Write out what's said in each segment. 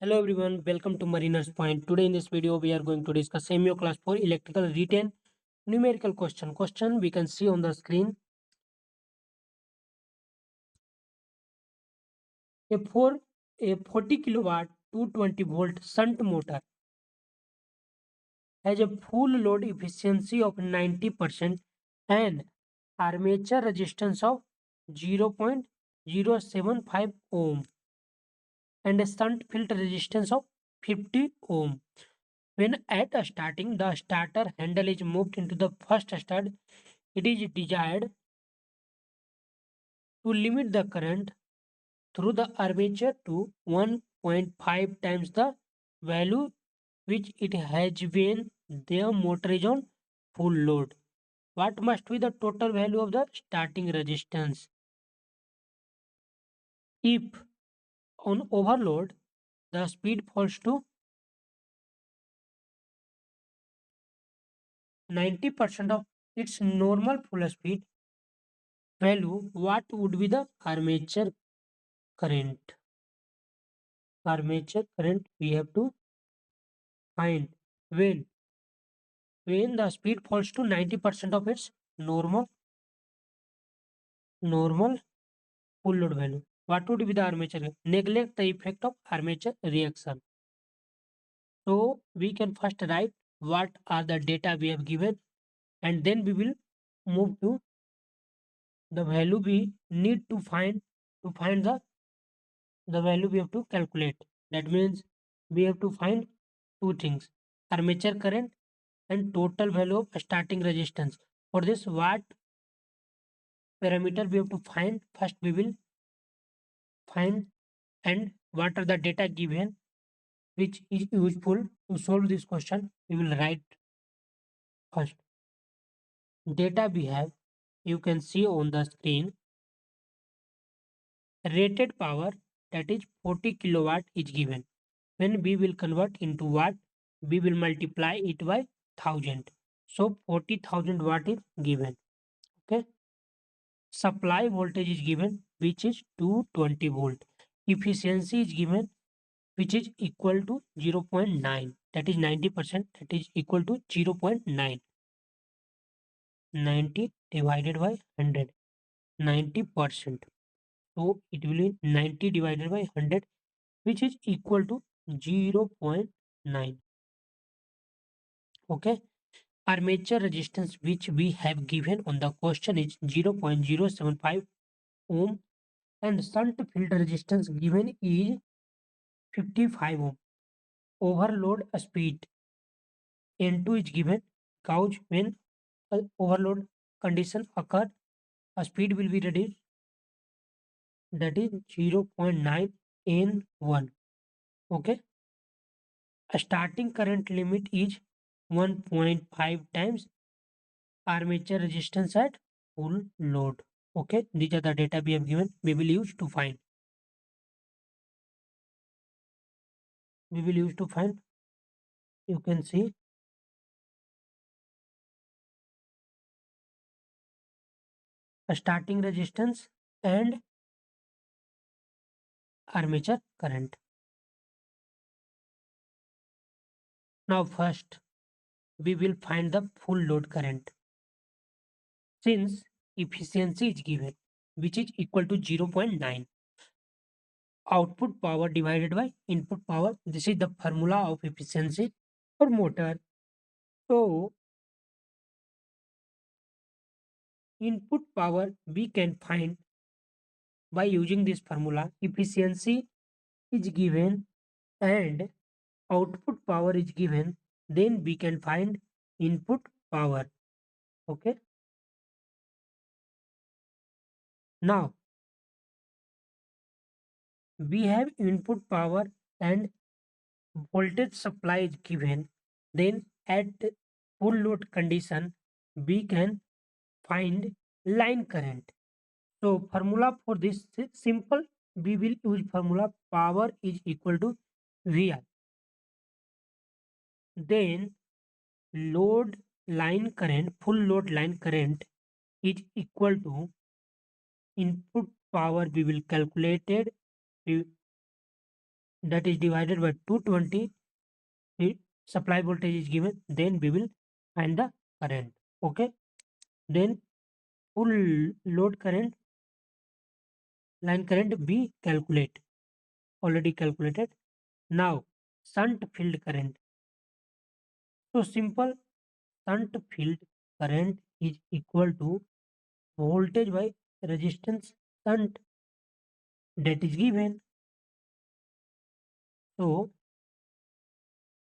Hello everyone, welcome to Mariner's Point. Today in this video we are going to discuss SEMIO Class 4 Electrical Written Numerical Question. Question we can see on the screen. A 40 kilowatt 220 volt shunt motor has a full load efficiency of 90% and armature resistance of 0.075 ohm and a shunt field resistance of 50 ohm. When at a starting, the starter handle is moved into the first stud, it is desired to limit the current through the armature to 1.5 times the value which it has when the motor is on full load. What must be the total value of the starting resistance? If on overload the speed falls to 90% of its normal full speed value, what would be the armature current? Armature current we have to find when the speed falls to 90% of its normal full load value. What would be the armature current? Neglect the effect of armature reaction. So we can first write what are the data we have given, and then we will move to the value we need to find the value we have to calculate. That means we have to find two things: armature current and total value of starting resistance. For this, what parameter we have to find? First we will find and what are the data given which is useful to solve this question. We will write first data we have. You can see on the screen rated power, that is 40 kilowatt is given. When we will convert into watt, we will multiply it by 1000. So 40,000 watt is given. Okay. Supply voltage is given, which is 220 volt. Efficiency is given, which is equal to 0.9. That is 90%. That is equal to 0.9. 90 divided by 100. 90%. So it will be 90 divided by 100, which is equal to 0.9. Okay. Armature resistance which we have given on the question is 0.075 ohm and shunt field resistance given is 55 ohm. Overload speed N2 is given. Gauge when overload condition occur, a speed will be reduced, that is 0.9 N1. Okay. A starting current limit is 1.5 times armature resistance at full load. Okay, these are the data we have given. We will use to find. You can see a starting resistance and armature current. Now first we will find the full load current. Since efficiency is given, which is equal to 0.9, output power divided by input power, this is the formula of efficiency for motor. So input power we can find by using this formula. Efficiency is given and output power is given, then we can find input power. Okay. Now we have input power and voltage supply is given, then at full load condition we can find line current. So formula for this is simple. We will use formula power is equal to VI. Then load line current, full load line current is equal to input power we will calculated, we that is divided by 220, supply voltage is given, then we will find the current. Okay, then full load current, line current we calculate, already calculated. Now shunt field current. So simple, shunt field current is equal to voltage by resistance shunt, that is given. So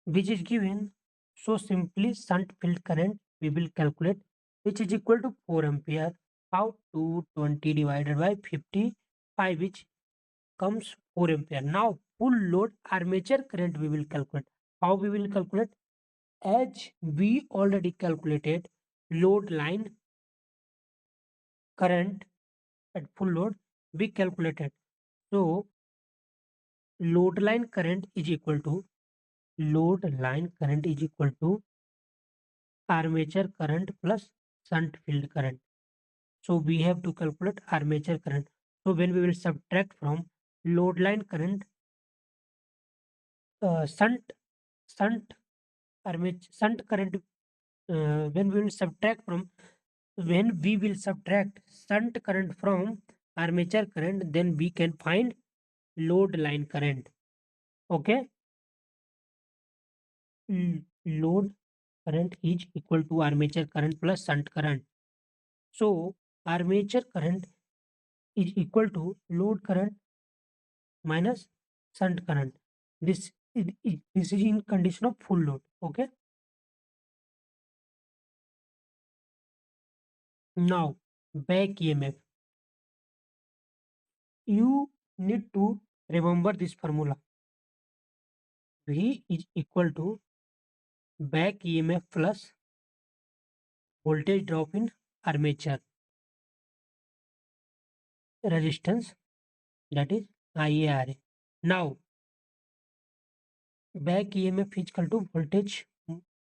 which is given. So simply shunt field current we will calculate, which is equal to 4 ampere. How? 220 divided by 55, which comes 4 ampere. Now full load armature current we will calculate. How we will calculate? As we already calculated load line current at full load, we calculated. So load line current is equal to armature current plus shunt field current. So we have to calculate armature current. So when we will subtract from load line current, shunt armature shunt current, when we will subtract from when we will subtract shunt current from armature current, then we can find load line current. Okay, load current is equal to armature current plus shunt current. So armature current is equal to load current minus shunt current. This is in condition of full load. Okay. Now back EMF. You need to remember this formula. V is equal to back EMF plus voltage drop in armature resistance, that is IARA. Now back EMF is equal to voltage,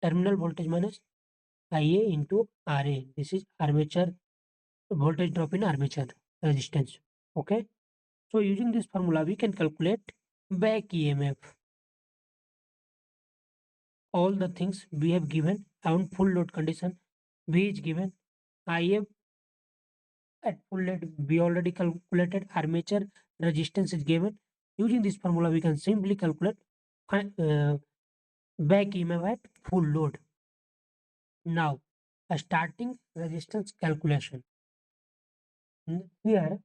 terminal voltage minus IA into RA. This is armature voltage drop in armature resistance. Okay. So using this formula we can calculate back EMF. All the things we have given on full load condition. V is given, IA at full load we already calculated, armature resistance is given. Using this formula we can simply calculate back EMF at full load. Now a starting resistance calculation. Here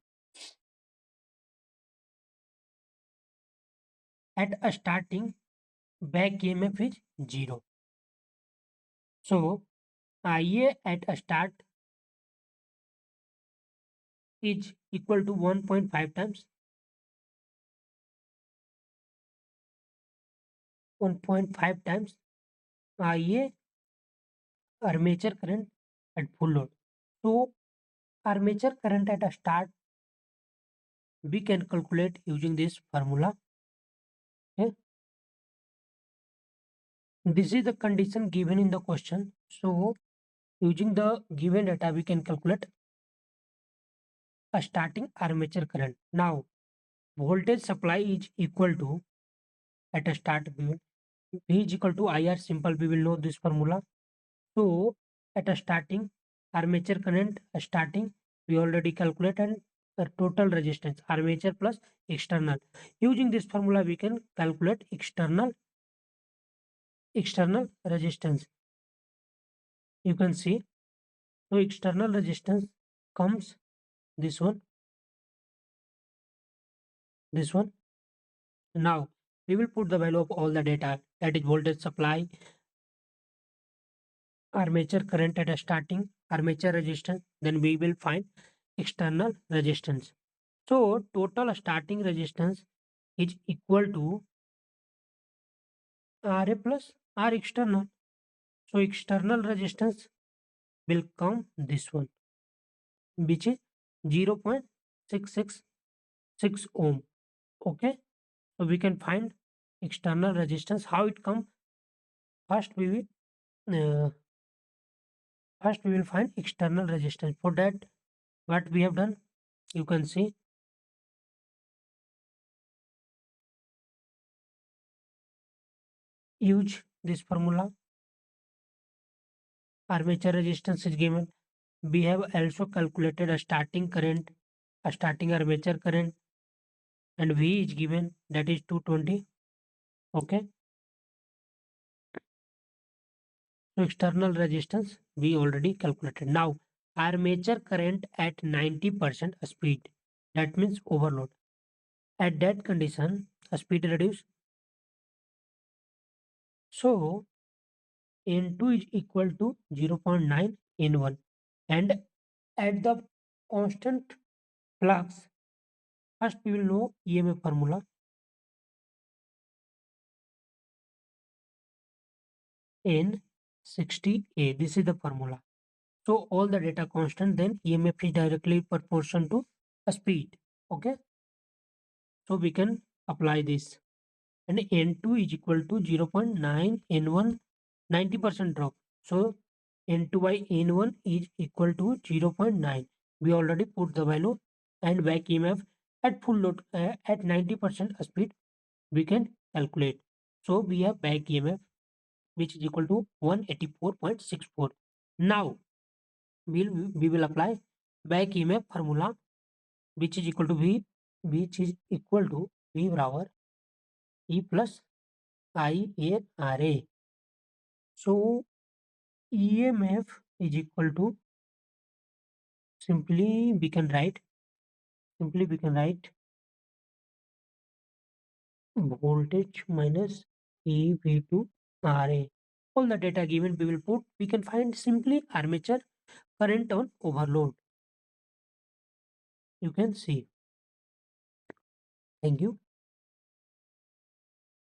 at a starting, back EMF is 0. So IA at a start is equal to 1.5 times 1.5 times IA armature current at full load. So armature current at a start we can calculate using this formula. Okay. This is the condition given in the question. So using the given data we can calculate a starting armature current. Now voltage supply is equal to, at a start V is equal to IR, simple we will know this formula. So at a starting armature current, a starting we already calculated the total resistance armature plus external. Using this formula we can calculate external resistance. You can see, so external resistance comes this one. Now we will put the value of all the data, that is voltage supply, armature current at a starting, armature resistance, then we will find external resistance. So total starting resistance is equal to RA plus R external. So external resistance will come this one, which is 0.666 ohm. Okay. So we can find external resistance. How it come? First we will find external resistance. For that, what we have done, you can see use this formula. Armature resistance is given. We have also calculated a starting current, a starting armature current, and V is given, that is 220. Okay. So external resistance we already calculated. Now armature current at 90% speed, that means overload. At that condition, speed reduce. So N2 is equal to 0.9 N1, and at the constant flux, first we will know EMF formula. N60A, this is the formula. So all the data constant, then EMF is directly proportion to a speed. Okay, so we can apply this, and N2 is equal to 0.9 N1, 90% drop. So N2 by N1 is equal to 0.9. We already put the value, and back EMF at full load at 90% speed we can calculate. So we have back EMF which is equal to 184.64. Now we will apply back EMF formula, which is equal to V, which is equal to V barabar E plus I A R A. So EMF is equal to, simply we can write voltage minus EV2 RA. All the data given we will put, we can find simply armature current on overload. You can see. Thank you.